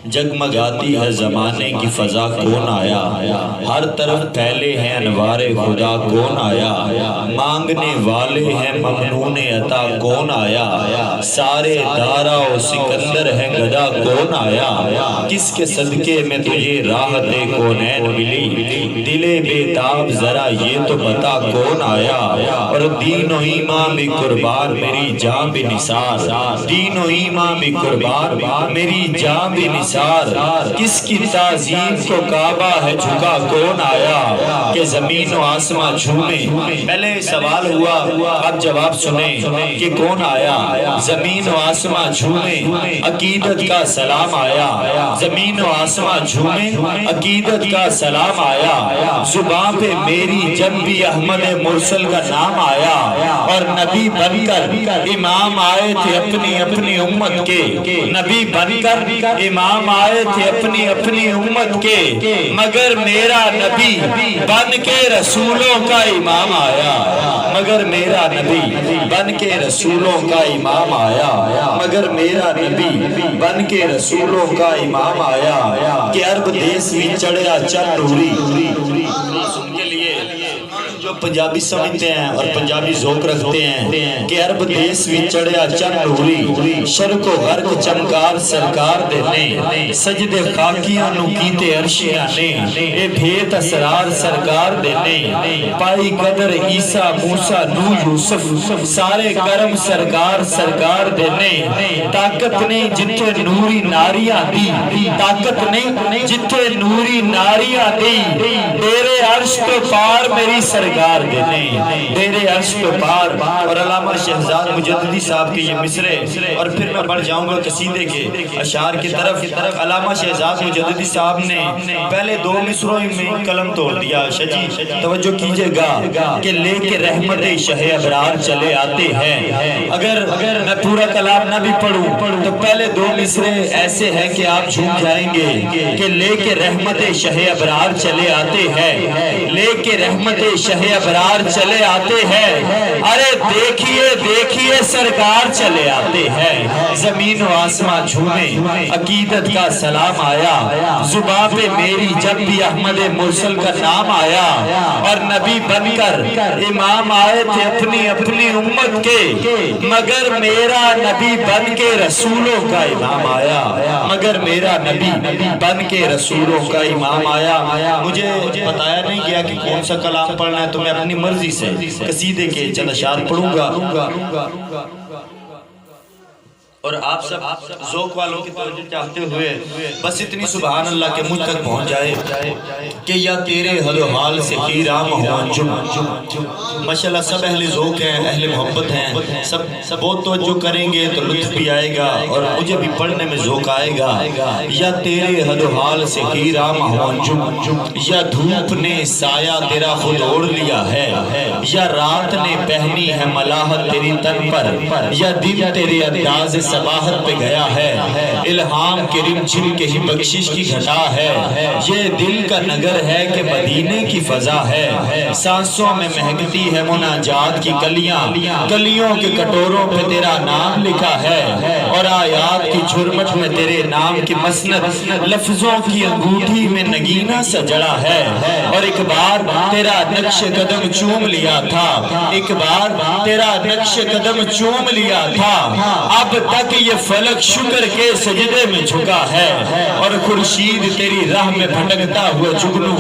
جگمگاتی ہے زمانے کی فضا کون آیا، ہر طرف پھیلے ہیں انوار خدا کون آیا، مانگنے والے ہیں ممنون عطا کون آیا، سارے دارا و سکندر ہے گدا کون آیا، کس کے صدقے میں تجھے راحت کونین ملی، دل بے-تاب ذرا یہ تو بتا کون آیا، اور دین و ایمان بھی قربان میری جان بھی نثار، دین و ایمان بھی قربان میری جان بھی نثار، کس کی تعظیم کو کعبہ ہے جھکا کون آیا، کہ زمین و آسمان جھومے۔ پہلے سوال ہوا، اب جواب سنیں کہ کون آیا، زمین و آسمان جھومے عقیدت کا سلام آیا، زمین و آسمان جھومے عقیدت کا سلام آیا، زبان پہ میری جب بھی احمد مرسل کا نام آیا، اور نبی بن کر امام آئے تھے اپنی اپنی امت کے، نبی بن کر امام آئے تھے اپنی اپنی امت کے، مگر میرا نبی بن کے رسولوں کا امام آیا، مگر میرا نبی بن کے رسولوں کا امام آیا، مگر میرا نبی بن کے رسولوں کا امام آیا، کہ عرب دیس بھی چڑھیا چند نوری، سن کے لیے جو پنجابی سمجھتے ہیں اور پنجابی ذوق رکھتے ہیں، کہ عرب دیس بھی چڑھیا چند نوری، شرق و غرب چمکار سرکار دینے، سجدے خاکیاں نو کیتے عرشیاں نے، اے بھیت اسرار سرکار دینے، پائی قدر عیسیٰ موسیٰ نو یوسف، سارے کرم سرکار سرکار دینے، طاقت نہیں جتھے نوری ناریاں دی، طاقت نہیں جتھے نوری ناریاں دی، تیرے عرش تو پار میری سرکار دینے، تیرے عرش تو پار۔ اور علامہ شہزاد مجددی صاحب کے یہ مصرے، اور پھر میں بڑھ جاؤں گا قصیدے کے اشعار کی طرف۔ علامہ شہزاد مجددی صاحب نے پہلے دو مصروں میں قلم توڑ دیا، شجی توجہ کیجئے گا، کہ لے کے رحمت شہ ابرار چلے آتے ہیں۔ اگر میں پورا کلام نہ بھی پڑھوں تو پہلے دو مصرے ایسے ہیں کہ آپ جھوم جائیں گے، کہ لے کے رحمت شہ ابرار چلے آتے ہیں، لے کے رحمت شہ ابرار چلے آتے ہیں، ارے دیکھیے دیکھیے سرکار چلے آتے ہیں، زمین و آسمان جھومے عقیدت کا سلام آیا، زبان پہ میری جب بھی احمد مرسل کا نام آیا، اور نبی بن کر امام آئے تھے اپنی اپنی امت کے، مگر میرا نبی بن کے رسولوں کا امام آیا، مگر میرا نبی بن کے رسولوں کا امام آیا۔ مجھے بتایا نہیں گیا کہ کون سا کلام پڑھنا ہے، تو میں اپنی مرضی سے قصیدے کے چند اشعار پڑھوں گا، اور آپ سب ذوق والوں کی توجہ چاہتے ہوئے بس اتنی سبحان اللہ کے مجھ تک پہنچ جائے کہ یا تیرے حد و حال سے خیرام ہو انجم۔ ماشاءاللہ سب اہل ذوق ہیں، اہل محبت ہیں، سب بہت توجہ کریں گے تو لطف بھی آئے گا اور مجھے بھی پڑھنے میں ذوق آئے گا۔ یا تیرے حد و حال سے خیرام ہو انجم، یا دھوپ نے سایہ تیرا خود اوڑھ لیا ہے، یا رات نے پہنی ہے ملاحت تیری تن پر، یا دن تیرے انداز سباحت پہ گیا ہے، الہام کے رم جھل کے ہی بخشش کی گھٹا ہے، یہ دل کا نگر ہے کہ مدینے کی فضا ہے، سانسوں میں مہکتی ہے مناجات کی کلیاں، کلیوں کے کٹوروں پہ تیرا نام لکھا ہے، اور آیات کی جھرمٹ میں تیرے نام کی مسند، لفظوں کی انگوٹھی میں نگینہ سجڑا ہے، اور ایک بار تیرا نقش قدم چوم لیا تھا، ایک بار تیرا نقش قدم چوم لیا تھا، اب تک یہ فلک شکر کے سجدے میں جھکا ہے، اور خورشید تیری راہ میں بھٹکتا ہوا جگنو،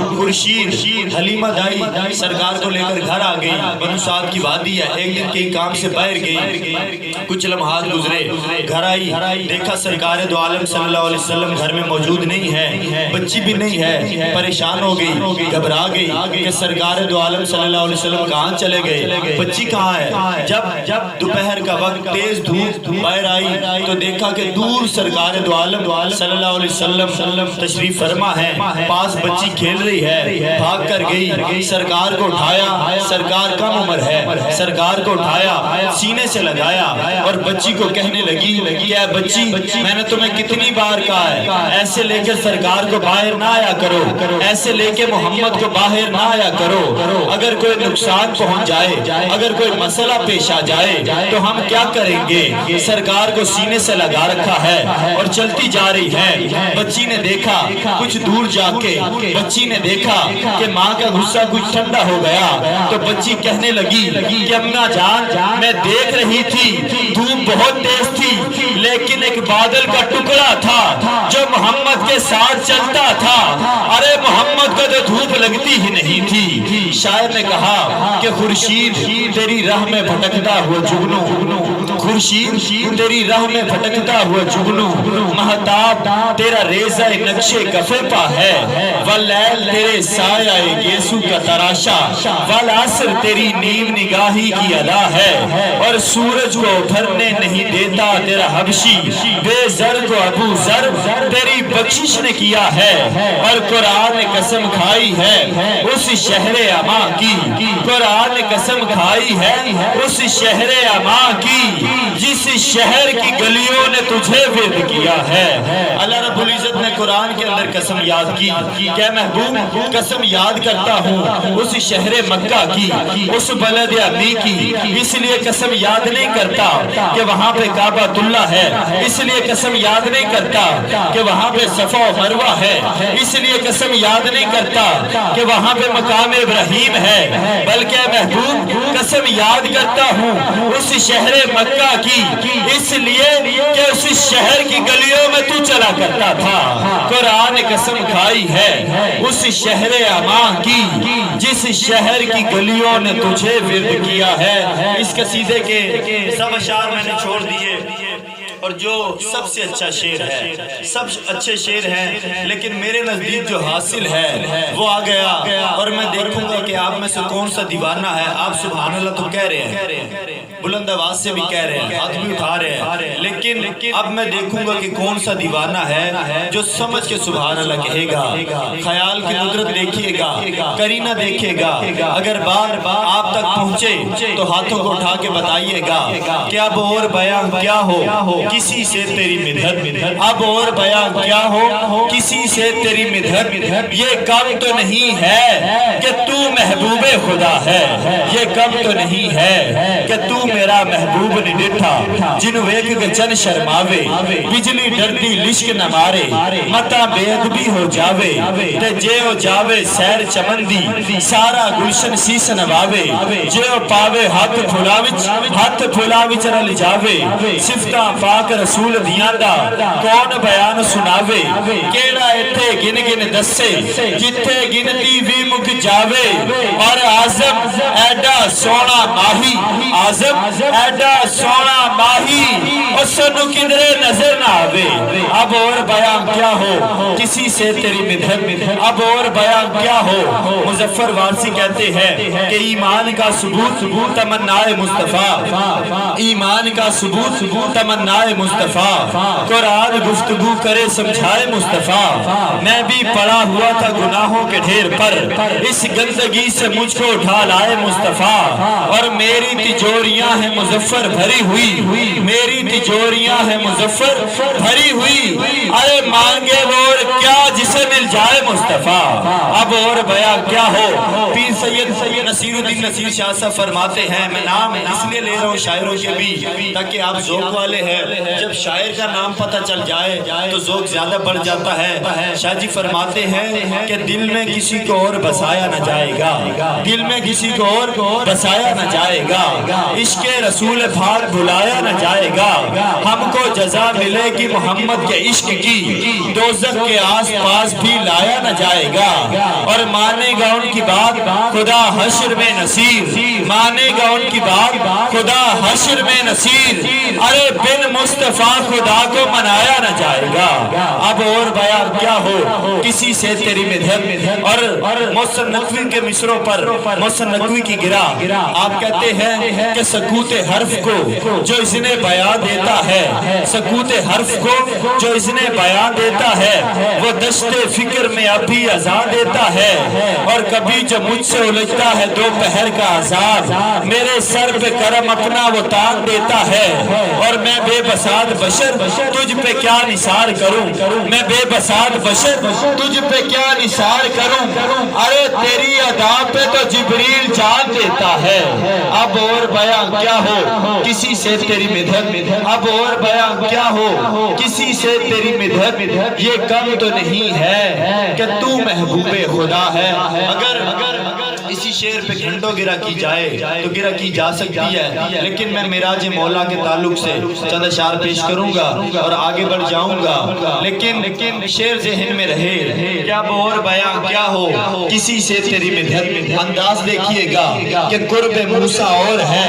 خورشید حلیمہ دائی سرکار کو لے کر گھر آ گئی، بنو سعد کی وادی ہے، ایک دن کے کام سے باہر گئی، کچھ لمحات گزرے، گھر آئی، دیکھا سرکار دو عالم صلی اللہ علیہ وسلم گھر میں موجود نہیں ہے، بچی بھی نہیں ہے، پریشان ہو گئی، گھبرا گئی کہ سرکار دو عالم صلی اللہ علیہ وسلم کہاں چلے گئے، بچی کہاں ہے؟ جب دوپہر کا وقت تیز دھوپ باہر آئی تو دیکھا کہ دور سرکار دو عالم صلی اللہ علیہ وسلم تشریف فرما ہے، پاس بچی کھیل رہی ہے، بھاگ کر گئی، سرکار کو اٹھایا، سرکار کم عمر ہے، سرکار کو اٹھایا، سینے سے لگایا، اور بچی کو کہنے لگی کہ اے بچی میں نے تمہیں کتنی بار کہا ہے ایسے لے کے سرکار کو باہر نہ آیا کرو، ایسے لے کے محمد کو باہر نہ آیا کرو، اگر کوئی نقصان پہنچ جائے، اگر کوئی مسئلہ پیش آ جائے تو ہم کیا کریں گے؟ سرکار کو سینے سے لگا رکھا ہے اور چلتی جا رہی ہے۔ بچی نے دیکھا کچھ دور جا کے، بچی نے دیکھا کہ ماں کا غصہ کچھ ٹھنڈا ہو گیا تو بچی کہنے لگی کہ اماں جان میں دیکھ رہی تھی دھوپ بہت تیز تھی، لیکن ایک بادل کا ٹکڑا تھا جو محمد کے ساتھ چلتا تھا۔ ارے محمد کو تو دھوپ لگتی ہی نہیں تھی۔ شاعر نے کہا کہ خورشید تیری راہ میں بھٹکتا ہوا جگنو، خورشید تیری راہ میں بھٹکتا ہوا جگنو، مہتاب تیرا ریزہ نقش کفے پا ہے، واللیل تیرے سایہ گیسو کا تراشا، والعصر تیری نیم نگاہی کی ادا ہے، اور سورج کو ابھرنے نہیں دیتا تیرا حبشی، بے زر کو ابو زر تیری بخشش نے کیا ہے، اور قرآن نے قسم کھائی ہے اس شہر اما کی، قرآن نے قسم کھائی ہے اس شہر اما کی جس شہر کی گلیوں نے تجھے ورد کیا ہے۔ اللہ رب العزت نے قرآن کے اندر قسم یاد کی کہ محبوب قسم یاد کرتا ہوں اس شہر مکہ کی، اس بلد امی کی، اس لیے قسم یاد نہیں کرتا کہ وہاں پہ کعبۃ اللہ ہے، اس لیے قسم یاد نہیں کرتا کہ وہاں پہ صفا و مروہ ہے، اس لیے قسم یاد نہیں کرتا کہ وہاں پہ مقام ابراہیم ہے، بلکہ محبوب قسم یاد کرتا ہوں اس شہر مکہ کی، اس لیے کہ اس شہر کی گلیوں میں تو چلا کرتا تھا۔ قرآن نے قسم کھائی ہے اس شہر اما کی جس شہر کی گلیوں نے تجھے ورد کیا ہے۔ اس قصیدے کے سب اشعار میں نے چھوڑ دیے، اور جو سب سے اچھا شعر ہے، سب اچھے شعر ہیں، لیکن میرے نزدیک جو حاصل ہے وہ آ گیا، اور میں دیکھوں گا کہ آپ میں سے کون سا دیوانہ ہے۔ آپ سبحان اللہ تو کہہ رہے ہیں، بلند آواز سے بھی کہہ رہے ہیں، ہاتھ بھی اٹھا رہے ہیں، لیکن اب میں دیکھوں گا کہ کون سا دیوانہ ہے جو سمجھ کے سبحان اللہ کہے گا، خیال کی قدرت دیکھیے گا، کرینہ دیکھے گا۔ اگر بات آپ تک پہنچے تو ہاتھوں کو اٹھا کے بتائیے گا کہ اب اور بیان کیا ہو کسی سے تیری مدحت، اب اور بیان کیا ہو کسی سے تیری مدحت، یہ کم تو نہیں ہے کہ تو محبوب خدا ہے، یہ کم تو نہیں ہے کہ تو میرا محبوب نہیں ڈٹھا، جنو ایک گچن شرماوے، بجلی ڈردی لشک نہ مارے، متا بے ادبی ہو جاوے، تے جے ہو جاوے سیر چمن دی، سارا گلشن سیس نواوے، جے ہو پاوے ہاتھ پھولا وچ رل جاوے، صفتاں پاک رسول دیاں دا کون بیان سناوے، کیڑا ایتھے گن گن دسے جتھے گنتی بھی مک جاوے، اور آزم ایڈا سونا ماہی، آزم ایڈا سونا ماہی، اس نو کدرے نظر نہ آوے، اب اور بیان کیا ہو کسی سے تیری مدحت، اب اور بیان کیا ہو۔ مظفر وارسی کہتے ہیں کہ ایمان کا ثبوت تمنائے مصطفیٰ، ایمان کا ثبوت تمنائے مصطفیٰ، قرآن گفتگو کرے سمجھائے مصطفیٰ، میں بھی پڑا ہوا تھا گناہوں کے ڈھیر پر، اس گندگی سے مجھ کو اٹھا لائے مصطفیٰ، اور میری تجوریاں ہیں مظفر بھری ہوئی، میری تجوریاں ہیں مظفر بھری ہوئی، ارے مانگے وہ اور کیا جسے مل جائے مصطفیٰ، اب اور بیان کیا ہو۔ پیر سید نصیر الدین نصیر شاہ صاحب فرماتے ہیں، میں نام اس لیے لے رہا ہوں شاعروں کے بھی تاکہ آپ ذوق والے ہیں، جب شاعر کا نام پتہ چل جائے تو ذوق زیادہ بڑھ جاتا ہے۔ شاہ جی فرماتے ہیں کہ دل میں کسی کو اور بسایا نہ جائے گا، دل میں کسی کو اور بسایا نہ جائے گا، عشق رسول پاک بلایا نہ جائے گا، ہم کو جزا ملے گی محمد کے عشق کی، دوزخ کے آس پاس بھی لایا نہ جائے گا، اور مانے گا ان کی بات خدا حشر میں نصیر، مانے گا ان کی بات خدا حشر میں نصیر، ارے بن مصطفیٰ خدا کو منایا نہ جائے گا، اب اور بیان کیا ہو کسی سے تیری مدحت۔ اور محسن نقوی کے مصروں پر محسن نقوی کی گرا آپ کہتے ہیں کہ سکوت حرف کو جو اس نے بیان دیتا ہے، سکوت حرف کو جو اس نے بیان دیتا ہے، وہ دشت فکر میں ابھی اذان دیتا ہے، اور کبھی جو مجھ سے الجھتا ہے دوپہر کا عذاب، میرے سر پہ کرم اپنا وہ تان دیتا ہے، اور میں بے بساط بشر تجھ پہ کیا نثار کروں، میں بے بساط بشر تجھ پہ کیا نثار کروں، ارے تیری ادا پہ تو جبریل جان دیتا ہے، اب اور بیان کیا ہو کسی سے تیری مدحت، اب اور بیان کیا ہو کسی سے تیری مدحت، یہ کم تو نہیں ہے کہ تو محبوب خدا ہے۔ اگر اسی شعر پہ گھنٹوں گرا کی جائے تو گرا کی جا سکتی ہے، لیکن میں معراج مولا کے تعلق سے چند اشعار پیش کروں گا اور آگے بڑھ جاؤں گا، لیکن شعر ذہن میں رہے کیا اور بیان کیا ہو کسی سے تیری مدحت۔ انداز دیکھیے گا کہ قرب موسیٰ اور ہے،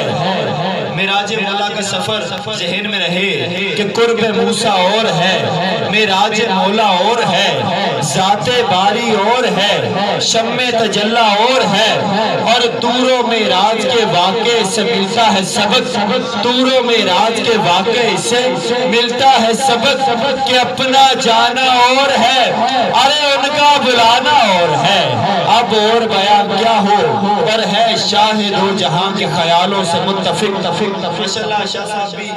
معراج مولا کا سفر ذہن میں رہے کہ قرب موسیٰ اور ہے، معراج مولا اور ہے، ذات باری اور ہے، شم تجلی اور ہے، اور طور و معراج کے واقعے سے ملتا ہے سبق، طور و معراج کے واقعے سے ملتا ہے سبق کہ اپنا جانا اور ہے، ارے ان کا بلانا اور ہے، اب اور بیان کیا ہو، پر ہے شاہ دو جہاں کے خیالوں سے متفق۔ ماشاءاللہ شاہ صاحب بھی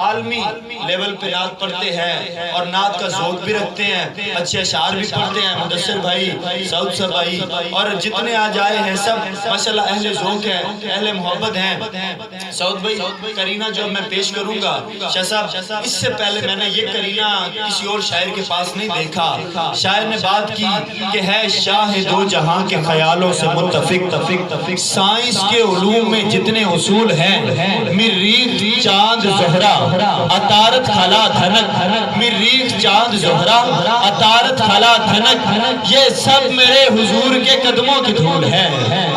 عالمی لیول پہ نعت پڑھتے ہیں اور نعت کا ذوق بھی رکھتے ہیں، اچھے اشعار بھی پڑھتے ہیں، مدثر بھائی، سعود صاحب بھائی اور جتنے آج آئے ہیں سب ماشاءاللہ اہل ذوق ہیں، اہل محبت ہیں۔ سعود بھائی کرینہ جو میں پیش کروں گا شاہ صاحب، اس سے پہلے میں نے یہ کرینہ کسی اور شاعر کے پاس نہیں دیکھا، شاعر نے بات کی کہ ہے شاہ دو جہاں کے خیالوں سے متفق، سائنس کے علوم میں جتنے اصول ہیں، مریخ چاند زہرہ عطارد خلا دھنک، مریخ چاند زہرہ عطارد خلا دھنک، یہ سب میرے حضور کے قدموں کی دھول ہے،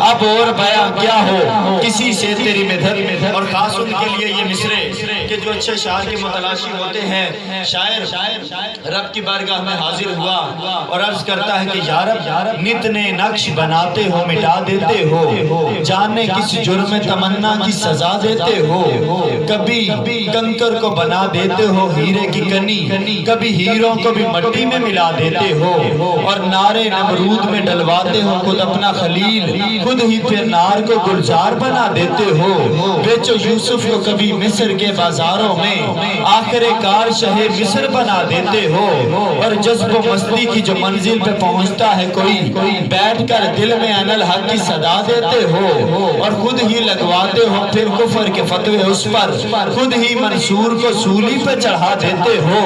اب اور بیان کیا ہو کسی سے تیری مدحت۔ اور خاص ان کے لیے یہ مصرے کہ جو اچھے شاعر کے متلاشی ہوتے ہیں، شاعر رب کی بارگاہ میں حاضر ہوا اور عرض کرتا ہے کہ یا رب نت نے نقش بناتے ہو مٹا دیتے ہو، جانے کس جرم تمنا کی سزا دیتے ہو، کبھی کنکر کو بنا دیتے ہو ہیرے کی کنی، کبھی ہیروں کو بھی مٹی میں ملا دیتے ہو، اور نارے نمرود میں ڈلواتے ہو خود اپنا خلیل، خود ہی پھر نار کو گلزار بنا دیتے ہو، بیچو یوسف کو کبھی مصر کے بازاروں میں، آخر کار شہ مصر بنا دیتے ہو، اور جذب و مستی کی جو منزل پہ پہنچتا ہے کوئی، بیٹھ کر دل میں ان الحق کی صدا دیتے ہو، اور خود ہی لگواتے ہو پھر کفر کے فتوے اس پر، خود ہی منصور کو سولی پہ چڑھا دیتے ہو،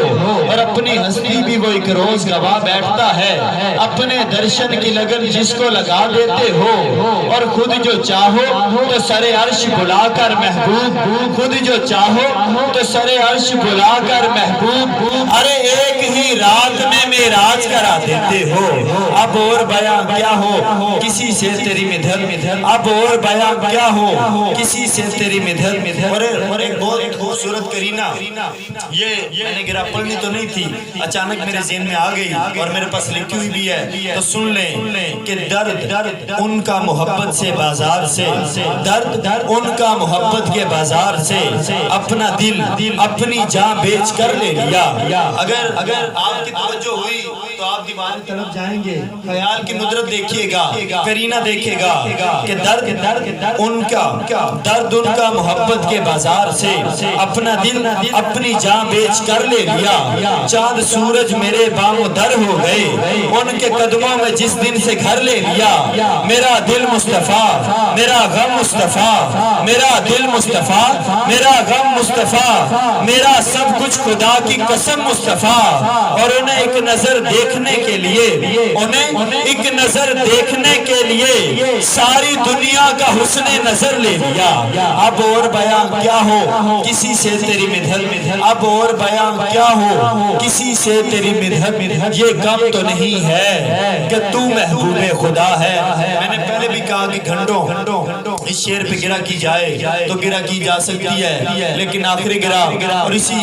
اور اپنی ہستی بھی وہ ایک روز گواہ بیٹھتا ہے، اپنے درشن کی لگن جس کو لگا دیتے ہو، اور خود جو چاہو تو سر عرش بلا کر محبوب، خود جو چاہو تو سر عرش بلا کر محبوب، ارے ایک ہی رات میں معراج کرا دیتے ہو، اب اور بیان کیا ہو کسی سے تیری مدحت، اب اور بیان کیا ہو کسی سے تیری مدحت۔ اور ایک بہت خوبصورت کرینہ، یہ میں نے گرا پڑھنی تو نہیں تھی، اچانک میرے ذہن میں آ گئی اور میرے پاس لکھی ہوئی بھی ہے، تو سن لیں کہ درد ان کا محبت سے بازار سے، درد ان کا محبت کے بازار سے، اپنا دل اپنی جان بیچ کر لے لیا۔ اگر آپ کی توجہ ہوئی تو آپ دیوان طرف جائیں گے، خیال کی ندرت دیکھیے گا، کرینہ دیکھے گا کہ درد ان کا محبت کے بازار سے، اپنا دل اپنی جان بیچ کر لے لیا، چاند سورج میرے بام در ہو گئے، ان کے قدموں میں جس دن سے گھر لے لیا، میرا دل مصطفیٰ میرا غم مصطفیٰ، میرا دل مصطفیٰ میرا غم مصطفیٰ، میرا سب کچھ خدا کی قسم مصطفیٰ، اور انہیں ایک نظر دیکھنے کے لیے، ساری دنیا کا حسن نظر لے لیا، اب اور بیان کیا ہو کسی سے تیری مدحت، اب اور بیان کیا ہو کسی سے تیری مدحت، یہ کم تو نہیں ہے کہ تو محبوب خدا ہے۔ میں نے پہلے بھی کہا کہ گھنٹوں اس شعر پہ گرا کی جائے تو گرا کی جا سکتی ہے، لیکن آخری گرا اور اسی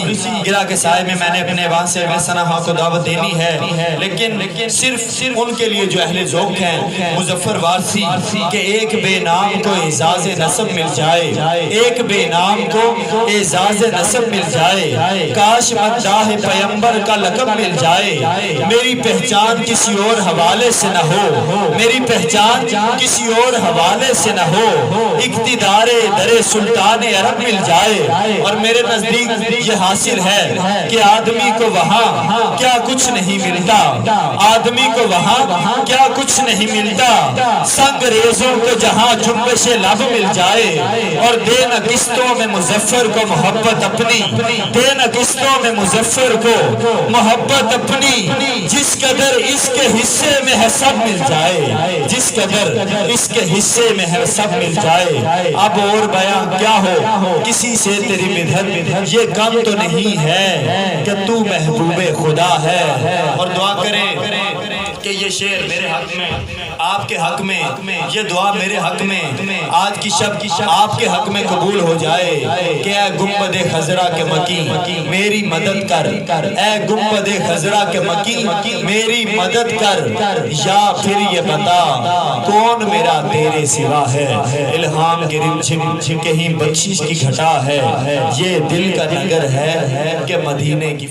گرا کے سائے میں میں نے اپنے وہاں سے سنہا کو دعوت دینی ہے، لیکن صرف ان کے لیے جو اہل ذوق ہیں، مظفر وارسی کہ ایک بے نام کو اعزاز نسب مل جائے، ایک بے نام کو اعزاز نسب مل جائے، کاش مداح پیمبر کا لقب مل جائے، میری پہچان کسی اور حوالے سے نہ ہو، میری پہچان کسی اور حوالے سے نہ ہو، اقتدار در سلطان عرب مل جائے. اور میرے نزدیک یہ حاصل ہے کہ آدمی کو وہاں کیا کچھ نہیں ملتا, آدمی کو وہاں کیا کچھ نہیں ملتا. سنگ ریزوں کو جہاں جنبش لب مل جائے, اور دینا قسطوں میں مظفر کو محبت اپنی, دینا قسطوں میں مظفر کو محبت اپنی. جس قدر اس کے حصے میں ہے سب مل جائے, جس قدر اس کے حصے میں ہے سب مل جائے. اب اور بیان کیا ہو کسی سے تیری مدحت, یہ کم تو نہیں ہے کہ تو محبوب خدا ہے. اور دعا کریں کہ یہ شعر میرے حق میں, آپ کے حق میں, یہ دعا میرے حق میں آج کی شب آپ کے حق میں قبول ہو جائے کہ اے گنبد خضرا کے مکی میری مدد کر, اے گنبد خضرا کے مکی میری مدد کر, یا پھر یہ بتا کون میرا تیرے سوا ہے. الہام کے رمجھم کہیں بخشش کی گھٹا ہے, یہ دل کا نگر ہے کہ مدینے کی